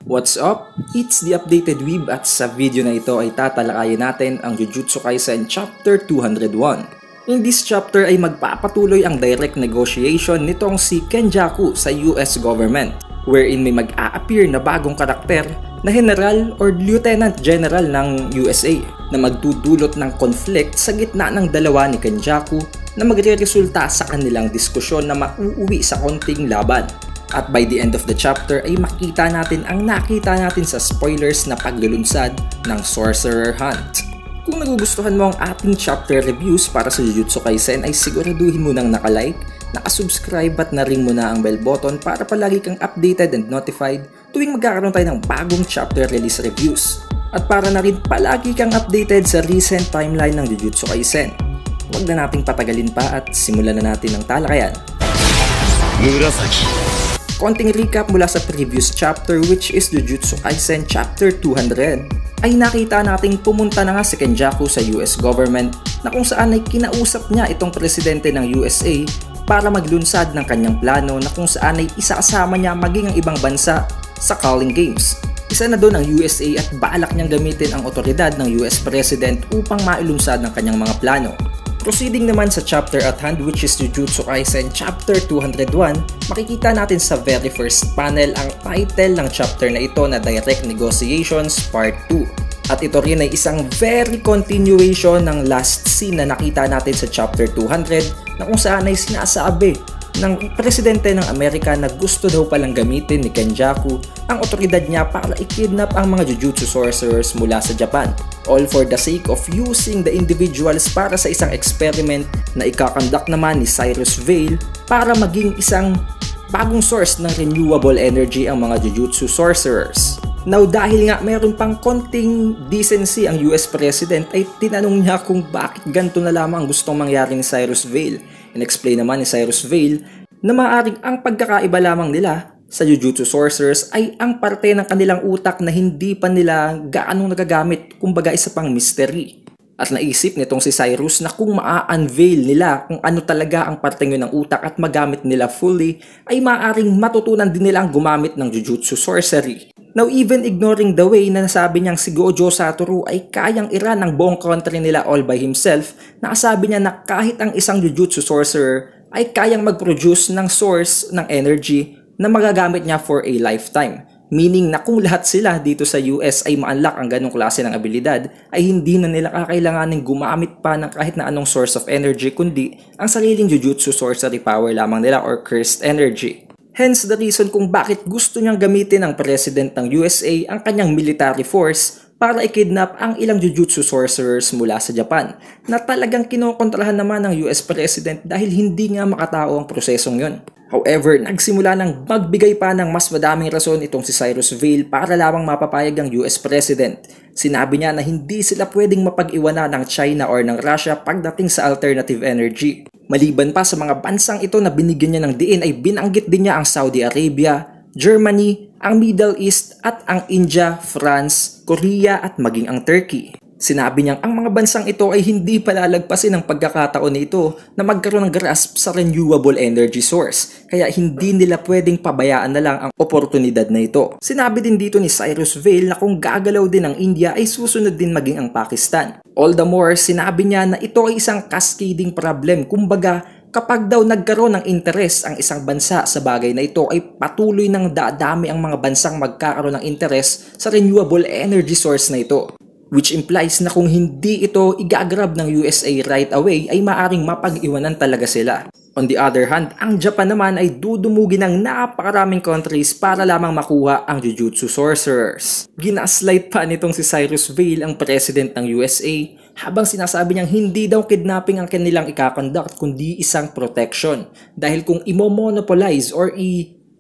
What's up? It's the Updated Weeb at sa video na ito ay tatalakayin natin ang Jujutsu Kaisen Chapter 201. In this chapter ay magpapatuloy ang direct negotiation nitong si Kenjaku sa US government, wherein may mag-a-appear na bagong karakter na General or Lieutenant General ng USA na magdudulot ng conflict sa gitna ng dalawa ni Kenjaku na magre-resulta sa kanilang diskusyon na mauuwi sa konting laban. At by the end of the chapter ay makita natin ang nakita natin sa spoilers na paglulunsad ng Sorcerer Hunt. Kung nagugustuhan mo ang ating chapter reviews para sa Jujutsu Kaisen ay siguraduhin mo nang nakalike, nakasubscribe at na-ring mo na ang bell button para palagi kang updated and notified tuwing magkakaroon tayo ng bagong chapter release reviews. At para na rin palagi kang updated sa recent timeline ng Jujutsu Kaisen. Huwag na nating patagalin pa at simulan na natin ang talakayan. Murasaki. Konting recap mula sa previous chapter which is Jujutsu Kaisen Chapter 200 ay nakita nating pumunta na nga si Kenjaku sa US government na kung saan ay kinausap niya itong presidente ng USA para maglunsad ng kanyang plano na kung saan ay isasama niya maging ang ibang bansa sa Calling Games. Isa na doon ang USA at balak niyang gamitin ang otoridad ng US President upang mailunsad ng kanyang mga plano. Proceeding naman sa chapter at hand which is Jujutsu Kaisen Chapter 201, makikita natin sa very first panel ang title ng chapter na ito na Direct Negotiations Part 2. At ito rin ay isang very continuation ng last scene na nakita natin sa Chapter 200 na kung saan ay sinasabi ng presidente ng Amerika na gusto daw palang gamitin ni Kenjaku ang otoridad niya para i-kidnap ang mga Jujutsu Sorcerers mula sa Japan. All for the sake of using the individuals para sa isang experiment na ikakandak naman ni Cyrus Vale para maging isang bagong source ng renewable energy ang mga Jujutsu Sorcerers. Now dahil nga mayroon pang konting decency ang US President ay tinanong niya kung bakit ganito na lamang ang gustong mangyari ni Cyrus Vale. In-explain naman ni Cyrus Vale na maaaring ang pagkakaiba lamang nila sa Jujutsu Sorcerers ay ang parte ng kanilang utak na hindi pa nila gaanong nagagamit, kumbaga isa pang mystery. At naisip nitong si Cyrus na kung maa-unveil nila kung ano talaga ang parte ng utak at magamit nila fully ay maaaring matutunan din nilang gumamit ng Jujutsu Sorcery. Now even ignoring the way na nasabi niyang si Gojo Satoru ay kayang i-run ang buong country nila all by himself, nakasabi niya na kahit ang isang Jujutsu Sorcerer ay kayang mag-produce ng source ng energy na magagamit niya for a lifetime. Meaning na kung lahat sila dito sa US ay ma-unlock ang ganong klase ng abilidad ay hindi na nila kakailanganin gumamit pa ng kahit na anong source of energy kundi ang sariling Jujutsu Sorcery power lamang nila or cursed energy. Hence the reason kung bakit gusto niyang gamitin ng President ng USA ang kanyang military force para i-kidnap ang ilang Jujutsu Sorcerers mula sa Japan na talagang kinokontrahan naman ng US President dahil hindi nga makatao ang prosesong yon. However, nagsimula ng magbigay pa ng mas madaming rason itong si Cyrus Vale para lamang mapapayag ang US President. Sinabi niya na hindi sila pwedeng mapag-iwanan ng China or ng Russia pagdating sa alternative energy. Maliban pa sa mga bansang ito na binigyan niya ng diin ay binanggit din niya ang Saudi Arabia, Germany, ang Middle East at ang India, France, Korea at maging ang Turkey. Sinabi niyang ang mga bansang ito ay hindi palalagpasin ng pagkakataon nito na magkaroon ng grasp sa renewable energy source, kaya hindi nila pwedeng pabayaan na lang ang oportunidad na ito. Sinabi din dito ni Cyrus Vale na kung gagalaw din ang India ay susunod din maging ang Pakistan. All the more, sinabi niya na ito ay isang cascading problem, kumbaga kapag daw nagkaroon ng interes ang isang bansa sa bagay na ito ay patuloy nang dadami ang mga bansang magkakaroon ng interes sa renewable energy source na ito. Which implies na kung hindi ito igagrab ng USA right away ay maaring mapag-iwanan talaga sila. On the other hand, ang Japan naman ay dudumugin ng napakaraming countries para lamang makuha ang Jujutsu Sorcerers. Ginaslight pa nitong si Cyrus Vale ang president ng USA habang sinasabi niyang hindi daw kidnapping ang kanilang ikakonduct kundi isang protection. Dahil kung imo-monopolize or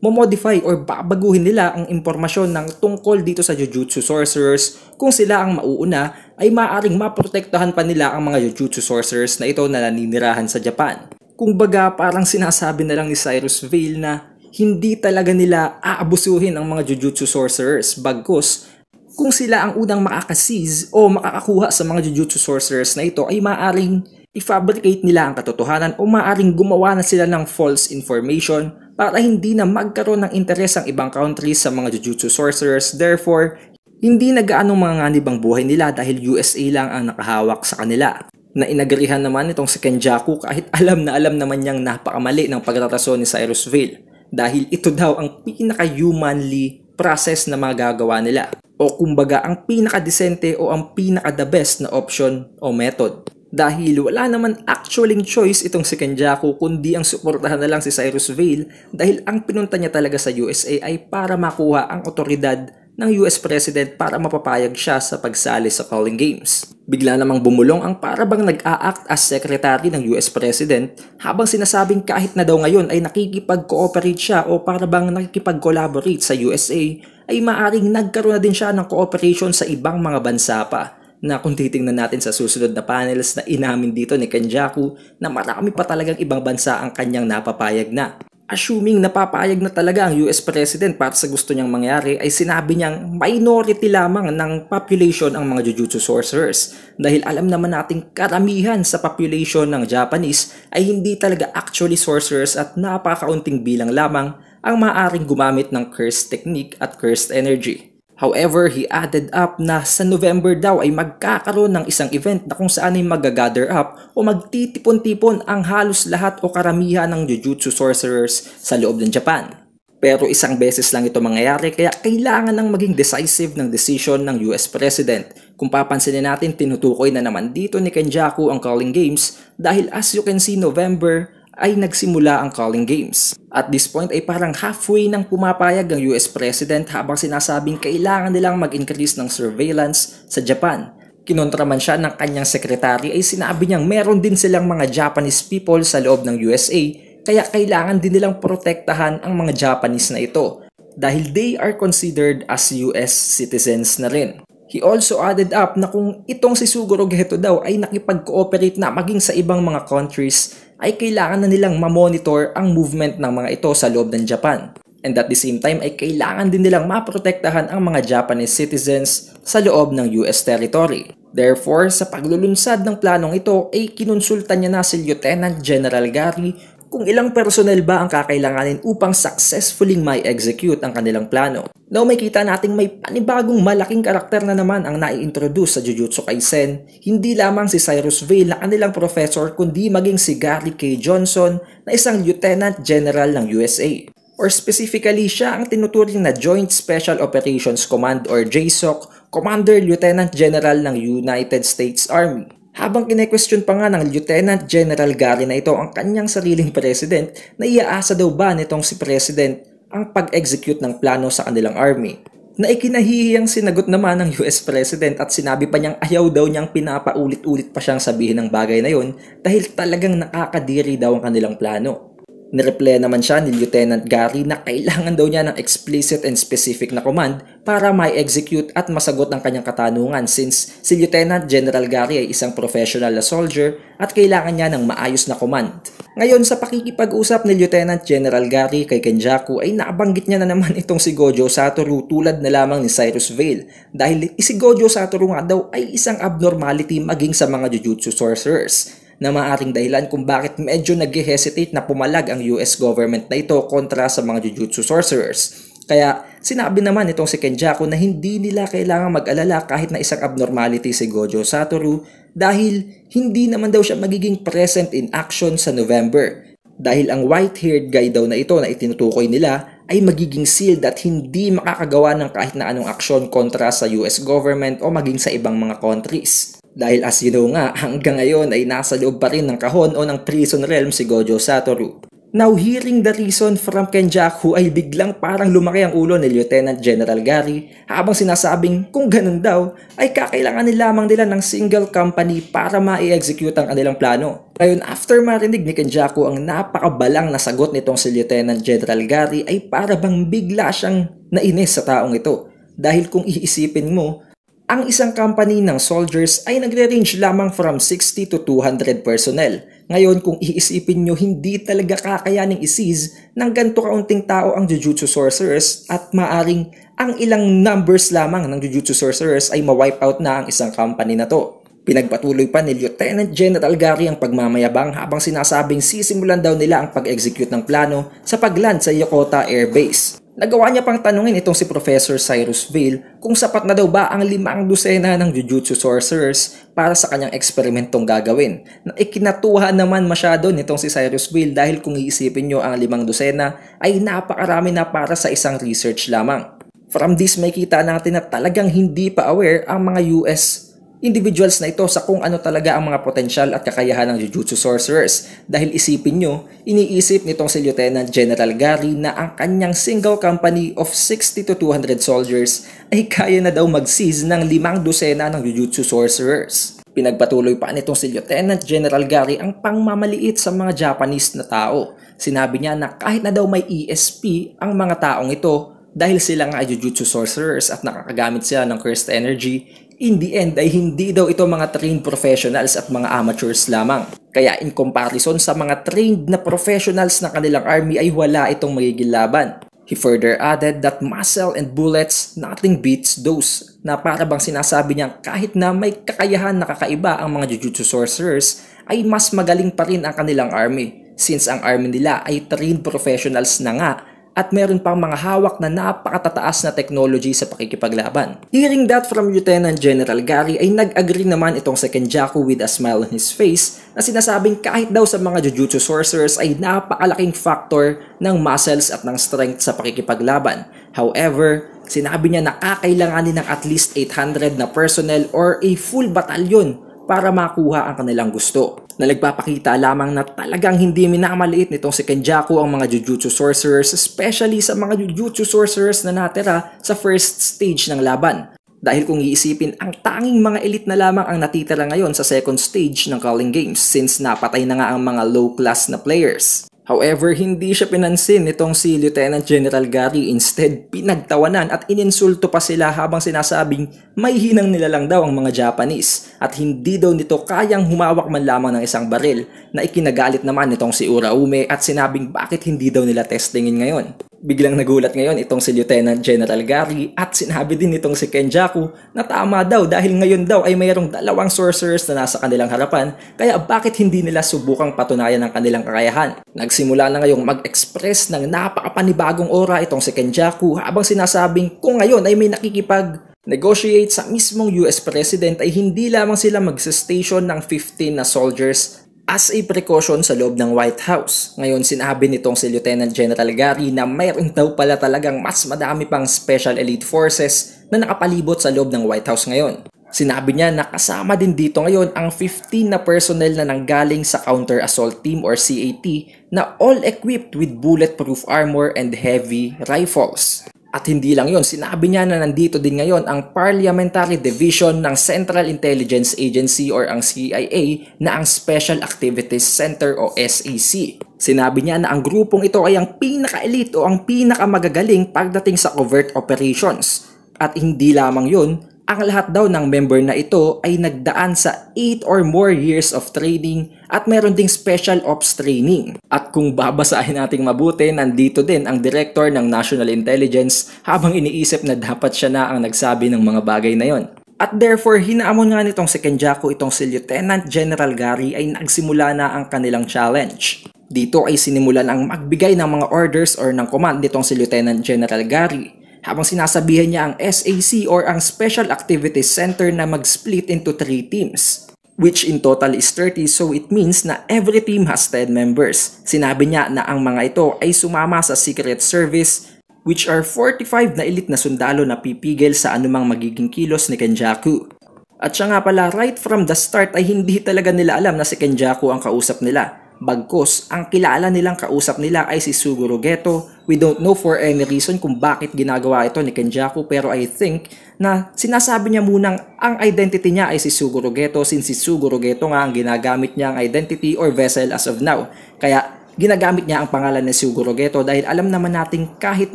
modify or babaguhin nila ang impormasyon ng tungkol dito sa Jujutsu Sorcerers, kung sila ang mauuna ay maaaring maprotektahan pa nila ang mga Jujutsu Sorcerers na ito na naninirahan sa Japan. Kung baga parang sinasabi na lang ni Cyrus Vale na hindi talaga nila aabusuhin ang mga Jujutsu Sorcerers bagkus kung sila ang unang makakaseize o makakakuha sa mga Jujutsu Sorcerers na ito ay maaaring i-fabricate nila ang katotohanan o maaaring gumawa na sila ng false information para hindi na magkaroon ng interes ang ibang countries sa mga Jujutsu Sorcerers. Therefore, hindi na gaanong mga nganib ang buhay nila dahil USA lang ang nakahawak sa kanila. Na inagrihan naman itong si Kenjaku kahit alam naman niyang napakamali ng pagrarason ni Cyrus Vale dahil ito daw ang pinaka-humanly process na magagawa nila o kumbaga ang pinaka-decente o ang pinaka-the best na option o method. Dahil wala naman actually choice itong si Kenjaku kundi ang suportahan na lang si Cyrus Vale dahil ang pinunta niya talaga sa USA ay para makuha ang otoridad ng US President para mapapayag siya sa pagsali sa Calling Games. Bigla namang bumulong ang parabang nag-a-act as secretary ng US President habang sinasabing kahit na daw ngayon ay nakikipag-cooperate siya o parabang nakikipag-collaborate sa USA ay maaring nagkaroon na din siya ng cooperation sa ibang mga bansa pa. Na kung titingnan natin sa susunod na panels na inamin dito ni Kenjaku na marami pa talagang ibang bansa ang kanyang napapayag na. Assuming napapayag na talaga ang US President para sa gusto niyang mangyari ay sinabi niyang minority lamang ng population ang mga Jujutsu Sorcerers dahil alam naman nating karamihan sa population ng Japanese ay hindi talaga actually sorcerers at napakaunting bilang lamang ang maaaring gumamit ng cursed technique at cursed energy. However, he added up na sa November daw ay magkakaroon ng isang event na kung saan ay mag-gather up o magtitipon-tipon ang halos lahat o karamihan ng Jujutsu Sorcerers sa loob ng Japan. Pero isang beses lang ito mangyayari kaya kailangan ng maging decisive ng decision ng US President. Kung papansinin natin, tinutukoy na naman dito ni Kenjaku ang Calling Games dahil as you can see, November ay nagsimula ang Calling Games. At this point ay parang halfway nang pumapayag ang US President habang sinasabing kailangan nilang mag-increase ng surveillance sa Japan. Kinontra man siya ng kanyang secretary ay sinabi niyang meron din silang mga Japanese people sa loob ng USA kaya kailangan din nilang protektahan ang mga Japanese na ito dahil they are considered as US citizens na rin. He also added up na kung itong si Suguro Geto daw ay nakipag-cooperate na maging sa ibang mga countries ay kailangan na nilang ma-monitor ang movement ng mga ito sa loob ng Japan. And at the same time ay kailangan din nilang maprotektahan ang mga Japanese citizens sa loob ng US territory. Therefore, sa paglulunsad ng planong ito ay kinonsulta niya na si Lieutenant General Gary kung ilang personnel ba ang kakailanganin upang successfully mai-execute ang kanilang plano. Now may kita nating may panibagong malaking karakter na naman ang nai-introduce sa Jujutsu Kaisen. Hindi lamang si Cyrus Vale na kanilang professor kundi maging si Gary K. Johnson na isang Lieutenant General ng USA. Or specifically siya ang tinuturing na Joint Special Operations Command or JSOC, Commander Lieutenant General ng United States Army. Habang kine-question pa nga ng Lieutenant General Gary na ito ang kanyang sariling president na iaasa daw ba nitong si President ang pag-execute ng plano sa kanilang army. Na ikinahihiyang sinagot naman ng US President at sinabi pa niyang ayaw daw niyang pinapaulit-ulit pa siyang sabihin ng bagay na yon dahil talagang nakakadiri daw ang kanilang plano. Nireply naman siya ni Lieutenant Gary na kailangan daw niya ng explicit and specific na command para ma-execute at masagot ang kanyang katanungan since si Lieutenant General Gary ay isang professional na soldier at kailangan niya ng maayos na command. Ngayon sa pakikipag-usap ni Lieutenant General Gary kay Kenjaku ay nabanggit niya na naman itong si Gojo Satoru tulad na lamang ni Cyrus Vale dahil si Gojo Satoru nga daw ay isang abnormality maging sa mga Jujutsu Sorcerers. Na maaaring dahilan kung bakit medyo nag-hesitate na pumalag ang US government na ito kontra sa mga Jujutsu Sorcerers. Kaya sinabi naman itong si Kenjaku na hindi nila kailangang mag-alala kahit na isang abnormality si Gojo Satoru dahil hindi naman daw siya magiging present in action sa November. Dahil ang white-haired guy daw na ito na itinutukoy nila ay magiging sealed at hindi makakagawa ng kahit na anong aksyon kontra sa US government o maging sa ibang mga countries. Dahil as you know nga, hanggang ngayon ay nasa loob pa rin ng kahon o ng prison realm si Gojo Satoru. Now hearing the reason from Kenjaku ay biglang parang lumaki ang ulo ni Lieutenant General Gary habang sinasabing kung ganun daw ay kakailanganin lamang nila ng single company para ma-execute ang kanilang plano. Ngayon after marinig ni Kenjaku ang napakabalang na sagot nitong si Lieutenant General Gary ay para bang bigla siyang nainis sa taong ito. Dahil kung iisipin mo, ang isang company ng soldiers ay nagre-range lamang from 60 to 200 personnel. Ngayon kung iisipin nyo, hindi talaga kakayaning i-seize ng ganito kaunting tao ang Jujutsu Sorcerers at maaring ang ilang numbers lamang ng Jujutsu Sorcerers ay ma-wipe out na ang isang company na to. Pinagpatuloy pa ni Lieutenant General Gary ang pagmamayabang habang sinasabing sisimulan daw nila ang pag-execute ng plano sa pagland sa Yokota Air Base. Nagawa niya pang tanungin itong si Professor Cyrus Vale kung sapat na daw ba ang 5 dosena ng Jujutsu Sorcerers para sa kanyang eksperimentong gagawin. Na ikinatuwa naman masyado nitong si Cyrus Vale dahil kung iisipin nyo ang 5 dosena ay napakarami na para sa isang research lamang. From this may kita natin na talagang hindi pa aware ang mga US individuals na ito sa kung ano talaga ang mga potensyal at kakayahan ng Jujutsu Sorcerers. Dahil isipin nyo, iniisip nitong si Lieutenant General Gary na ang kanyang single company of 60 to 200 soldiers ay kaya na daw mag-seize ng 5 dosena ng Jujutsu Sorcerers. Pinagpatuloy pa nitong si Lieutenant General Gary ang pangmamaliit sa mga Japanese na tao. Sinabi niya na kahit na daw may ESP ang mga taong ito dahil sila nga ay Jujutsu Sorcerers at nakakagamit sila ng Cursed Energy, in the end ay hindi daw ito mga trained professionals at mga amateurs lamang. Kaya in comparison sa mga trained na professionals na kanilang army ay wala itong magiging laban. He further added that muscle and bullets nothing beats those, na para bang sinasabi niya kahit na may kakayahan na kakaiba ang mga Jujutsu Sorcerers ay mas magaling pa rin ang kanilang army since ang army nila ay trained professionals na nga at meron pang mga hawak na napakatataas na technology sa pakikipaglaban. Hearing that from Lieutenant General Gary ay nag-agree naman itong si Kenjaku with a smile on his face na sinasabing kahit daw sa mga Jujutsu Sorcerers ay napakalaking factor ng muscles at ng strength sa pakikipaglaban. However, sinabi niya na kakailanganin ng at least 800 na personnel or a full batalyon para makuha ang kanilang gusto. Na nagpapakita lamang na talagang hindi minamaliit nitong si Kenjaku ang mga Jujutsu Sorcerers, especially sa mga Jujutsu Sorcerers na natira sa first stage ng laban. Dahil kung iisipin, ang tanging mga elite na lamang ang natitira ngayon sa second stage ng Calling Games since napatay na nga ang mga low class na players. However, hindi siya pinansin nitong si Lieutenant General Gary. Instead, pinagtawanan at ininsulto pa sila habang sinasabing may hinang nila lang daw ang mga Japanese at hindi daw nito kayang humawak man lamang ng isang baril, na ikinagalit naman nitong si Uraume at sinabing bakit hindi daw nila testingin ngayon. Biglang nagulat ngayon itong si Lieutenant General Gary at sinabi din nitong si Kenjaku na tama daw dahil ngayon daw ay mayroong 2 sorcerers na nasa kanilang harapan, kaya bakit hindi nila subukang patunayan ang kanilang kakayahan. Nagsimula na ngayong mag-express ng napakapanibagong aura itong si Kenjaku habang sinasabing kung ngayon ay may nakikipag-negotiate sa mismong US President ay hindi lamang sila mag-station ng 15 na soldiers as a precaution sa loob ng White House. Ngayon sinabi nitong si Lieutenant General Gary na mayroon daw pala talagang mas madami pang Special Elite Forces na nakapalibot sa loob ng White House ngayon. Sinabi niya na kasama din dito ngayon ang 15 na personnel na nanggaling sa Counter Assault Team or CAT na all equipped with bulletproof armor and heavy rifles. At hindi lang yon, sinabi niya na nandito din ngayon ang Parliamentary Division ng Central Intelligence Agency or ang CIA na ang Special Activities Center o SAC. Sinabi niya na ang grupong ito ay ang pinaka-elite o ang pinakamagagaling pagdating sa covert operations. At hindi lamang yun, ang lahat daw ng member na ito ay nagdaan sa 8 or more years of training at meron ding special ops training. At kung babasahin nating mabuti, nandito din ang Director ng National Intelligence habang iniisip na dapat siya na ang nagsabi ng mga bagay na yon. At therefore, hinaamon nga nitong si Kenjaku itong si Lieutenant General Gary ay nagsimula na ang kanilang challenge. Dito ay sinimulan ang magbigay ng mga orders or ng command nitong si Lieutenant General Gary, habang sinasabihan niya ang SAC or ang Special Activities Center na mag-split into 3 teams, which in total is 30, so it means na every team has 10 members. Sinabi niya na ang mga ito ay sumama sa Secret Service, which are 45 na elite na sundalo na pipigil sa anumang magiging kilos ni Kenjaku. At siya nga pala, right from the start ay hindi talaga nila alam na si Kenjaku ang kausap nila. Bagkus, ang kilala nilang kausap nila ay si Suguru Geto. We don't know for any reason kung bakit ginagawa ito ni Kenjaku, pero I think na sinasabi niya munang ang identity niya ay si Suguru Geto since si Suguru Geto nga ang ginagamit niya ang identity or vessel as of now. Kaya ginagamit niya ang pangalan ni Suguru Geto dahil alam naman natin kahit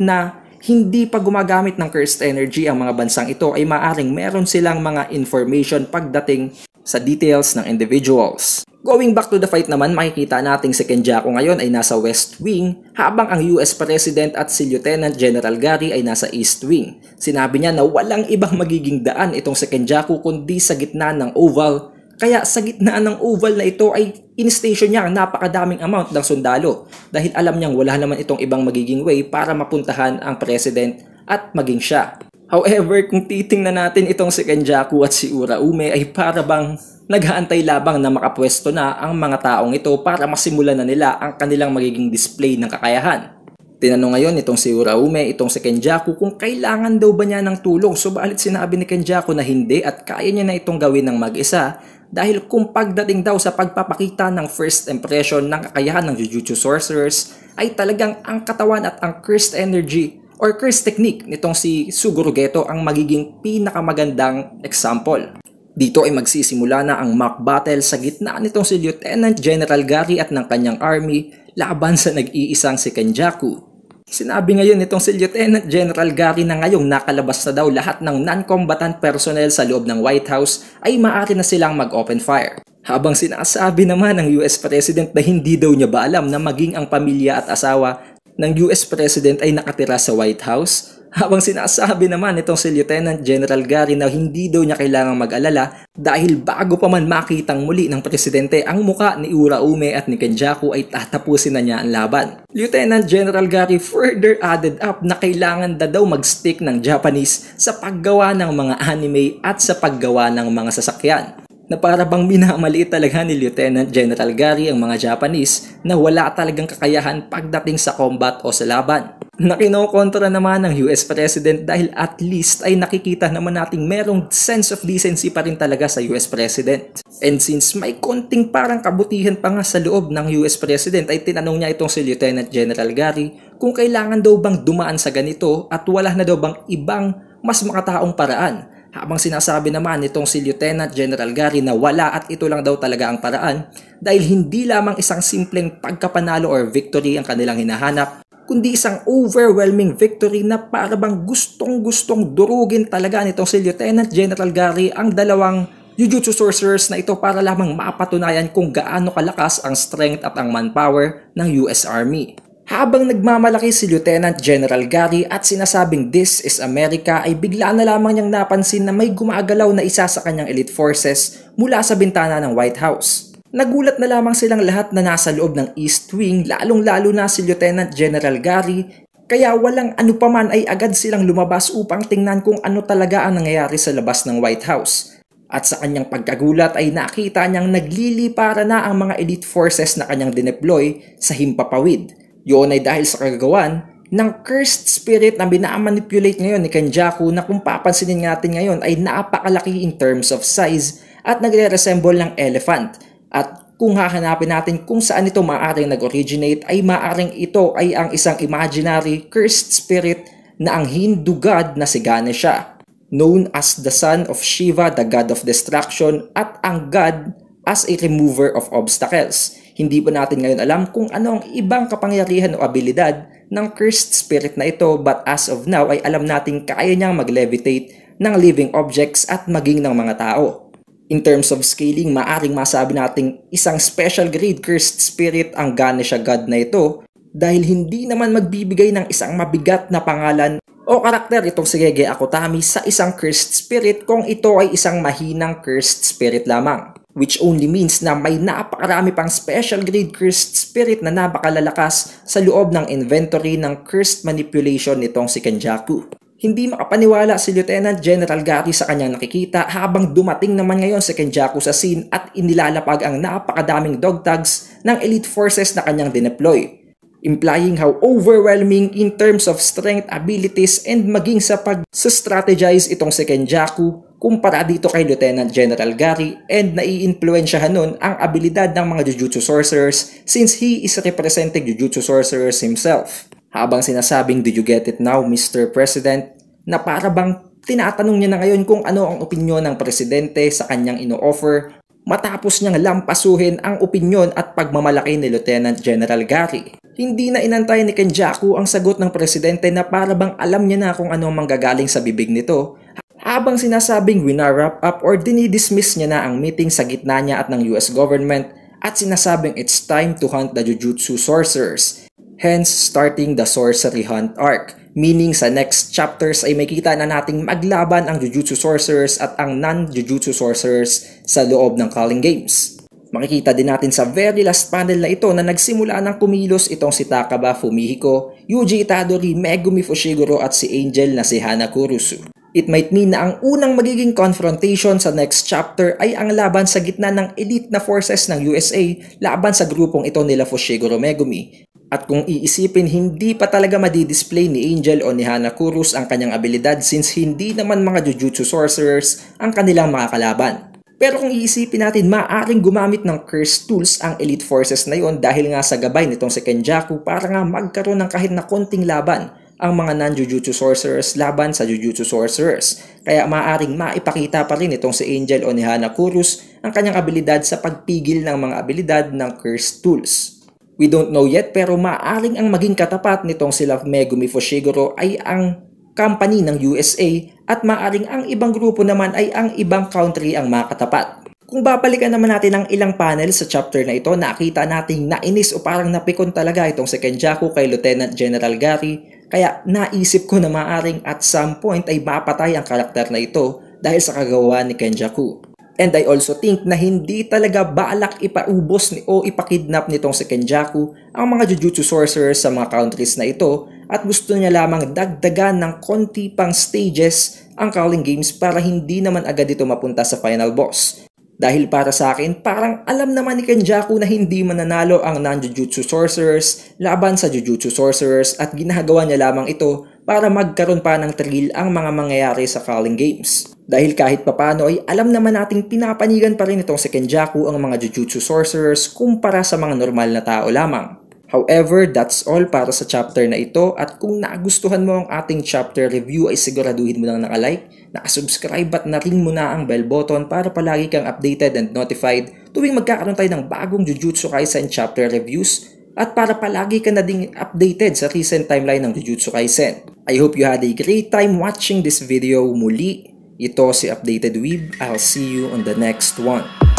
na hindi pa gumagamit ng Cursed Energy ang mga bansang ito ay maaring meron silang mga information pagdating sa details ng individuals. Going back to the fight naman, makikita nating si Kenjaku ngayon ay nasa West Wing habang ang US President at si Lieutenant General Gary ay nasa East Wing. Sinabi niya na walang ibang magiging daan itong si Kenjaku kundi sa gitna ng oval Kaya sa gitna ng oval na ito ay in-station niya ang napakadaming amount ng sundalo dahil alam niyang wala naman itong ibang magiging way para mapuntahan ang president at maging siya. However, kung titingnan natin itong si Kenjaku at si Uraume ay para bang nag-aantay labang na makapwesto na ang mga taong ito para masimulan na nila ang kanilang magiging display ng kakayahan. Tinanong ngayon itong si Uraume, itong si Kenjaku kung kailangan daw ba niya ng tulong, subalit sinabi ni Kenjaku na hindi at kaya niya na itong gawin ng mag-isa dahil kung pagdating daw sa pagpapakita ng first impression ng kakayahan ng Jujutsu Sorcerers ay talagang ang katawan at ang cursed energy or cursed technique nitong si Suguru Geto ang magiging pinakamagandang example. Dito ay magsisimula na ang mock battle sa gitna nitong si Lieutenant General Gary at ng kanyang army laban sa nag-iisang si Kenjaku. Sinabi ngayon nitong si Lieutenant General Gary na ngayong nakalabas na daw lahat ng non-combatant personnel sa loob ng White House ay maaari na silang mag-open fire. Habang sinasabi naman ng US President na hindi daw niya ba alam na maging ang pamilya at asawa ng US President ay nakatira sa White House. Habang sinasabi naman itong si Lieutenant General Gary na hindi daw niya kailangang mag-alala dahil bago pa man makitang muli ng presidente ang muka ni Uraume at ni Kenjaku ay tatapusin na niya ang laban. Lieutenant General Gary further added up na kailangan daw mag-stick ng Japanese sa paggawa ng mga anime at sa paggawa ng mga sasakyan. Na para bang minamaliit talaga ni Lieutenant General Gary ang mga Japanese na wala talagang kakayahan pagdating sa combat o sa laban. Na kinokontra naman ng US President dahil at least ay nakikita naman nating merong sense of decency pa rin talaga sa US President. And since may konting parang kabutihan pa nga sa loob ng US President ay tinanong niya itong si Lieutenant General Gary kung kailangan daw bang dumaan sa ganito at wala na daw bang ibang mas makataong paraan. Habang sinasabi naman itong si Lieutenant General Gary na wala at ito lang daw talaga ang paraan dahil hindi lamang isang simpleng pagkapanalo or victory ang kanilang hinahanap, kundi isang overwhelming victory na para bang gustong-gustong durugin talaga nitong si Lieutenant General Gary ang dalawang Jujutsu Sorcerers na ito para lamang mapatunayan kung gaano kalakas ang strength at ang manpower ng US Army. Habang nagmamalaki si Lieutenant General Gary at sinasabing this is America ay bigla na lamang niyang napansin na may gumagalaw na isa sa kanyang elite forces mula sa bintana ng White House. Nagulat na lamang silang lahat na nasa loob ng East Wing, lalong-lalo na si Lieutenant General Gary, kaya walang ano paman ay agad silang lumabas upang tingnan kung ano talaga ang nangyayari sa labas ng White House. At sa kanyang pagkagulat ay nakita niyang naglilipara na ang mga elite forces na kanyang dineploy sa himpapawid. Yun ay dahil sa kagagawan ng cursed spirit na binamanipulate ngayon ni Kenjaku na kung papansinin natin ngayon ay napakalaki in terms of size at nagre-resemble ng elephant. At kung hahanapin natin kung saan ito maaaring nag-originate ay maaaring ito ay ang isang imaginary cursed spirit na ang Hindu god na si Ganesha, known as the son of Shiva, the god of destruction, at ang god as a remover of obstacles. Hindi pa natin ngayon alam kung ano ang ibang kapangyarihan o abilidad ng cursed spirit na ito, but as of now ay alam natin kaya niyang mag-levitate ng living objects at maging ng mga tao. In terms of scaling, maaring masabi nating isang special grade cursed spirit ang Ganesha god na ito dahil hindi naman magbibigay ng isang mabigat na pangalan o karakter itong si Gege Akutami sa isang cursed spirit kung ito ay isang mahinang cursed spirit lamang. Which only means na may napakarami pang special grade cursed spirit na napakalalakas sa loob ng inventory ng cursed manipulation nitong si Kenjaku. Hindi makapaniwala si Lieutenant General Gary sa kanyang nakikita habang dumating naman ngayon si Kenjaku sa scene at inilalapag ang napakadaming dog tags ng elite forces na kanyang dineploy. Implying how overwhelming in terms of strength, abilities, and maging sa pag-strategize itong si Kenjaku kumpara dito kay Lieutenant General Gary and nai-influensyahan nun ang abilidad ng mga Jujutsu Sorcerers since he is representing Jujutsu Sorcerers himself. Habang sinasabing, "Do you get it now, Mr. President?" na para bang tinatanong niya na ngayon kung ano ang opinyon ng presidente sa kanyang ino-offer matapos niyang lampasuhin ang opinyon at pagmamalaki ni Lieutenant General Gary. Hindi na inantay ni Kenjaku ang sagot ng presidente na para bang alam niya na kung ano ang manggagaling sa bibig nito. Habang sinasabing wina-wrap up or dinidismiss niya na ang meeting sa gitna niya at ng US government at sinasabing it's time to hunt the Jujutsu Sorcerers, hence starting the Sorcery Hunt arc. Meaning sa next chapters ay makita na nating maglaban ang Jujutsu Sorcerers at ang non-Jujutsu Sorcerers sa loob ng Culling Games. Makikita din natin sa very last panel na ito na nagsimula ng kumilos itong si Takaba Fumihiko, Yuji Itadori, Megumi Fushiguro at si Angel na si Hana Kurusu. It might mean na ang unang magiging confrontation sa next chapter ay ang laban sa gitna ng elite na forces ng USA laban sa grupong ito nila Fushiguro Megumi. At kung iisipin, hindi pa talaga madidisplay ni Angel o ni Hana Kurusu ang kanyang abilidad since hindi naman mga Jujutsu Sorcerers ang kanilang makakalaban. Pero kung iisipin natin, maaaring gumamit ng Curse Tools ang elite forces na yon dahil nga sa gabay nitong si Kenjaku para nga magkaroon ng kahit na konting laban ang mga non-Jujutsu Sorcerers laban sa Jujutsu Sorcerers. Kaya maaaring maipakita pa rin itong si Angel o ni Hana Kurusu ang kanyang abilidad sa pagpigil ng mga abilidad ng Curse Tools. We don't know yet pero maaaring ang maging katapat nitong sila Megumi Fushiguro ay ang company ng USA at maaaring ang ibang grupo naman ay ang ibang country ang makatapat. Kung babalikan naman natin ang ilang panel sa chapter na ito, nakita nating nainis o parang napikon talaga itong si Kenjaku kay Lieutenant General Gary. Kaya naisip ko na maaaring at some point ay mapatay ang karakter na ito dahil sa kagawa ni Kenjaku. And I also think na hindi talaga balak ipaubos o ipakidnap nitong si Kenjaku ang mga Jujutsu Sorcerers sa mga countries na ito at gusto niya lamang dagdagan ng konti pang stages ang Culling Games para hindi naman agad ito mapunta sa final boss. Dahil para sa akin, parang alam naman ni Kenjaku na hindi mananalo ang non-Jujutsu Sorcerers laban sa Jujutsu Sorcerers at ginagawa niya lamang ito para magkaroon pa ng thrill ang mga mangyayari sa Culling Games. Dahil kahit papano ay alam naman nating pinapanigan pa rin itong si Kenjaku ang mga Jujutsu Sorcerers kumpara sa mga normal na tao lamang. However, that's all para sa chapter na ito at kung nagustuhan mo ang ating chapter review ay siguraduhin mo lang naka-like, naka-subscribe at na-ring mo na ang bell button para palagi kang updated and notified tuwing magkakaroon tayo ng bagong Jujutsu Kaisen chapter reviews at para palagi ka na ding updated sa recent timeline ng Jujutsu Kaisen. I hope you had a great time watching this video. Muli, ito si Updated Weeb. I'll see you on the next one.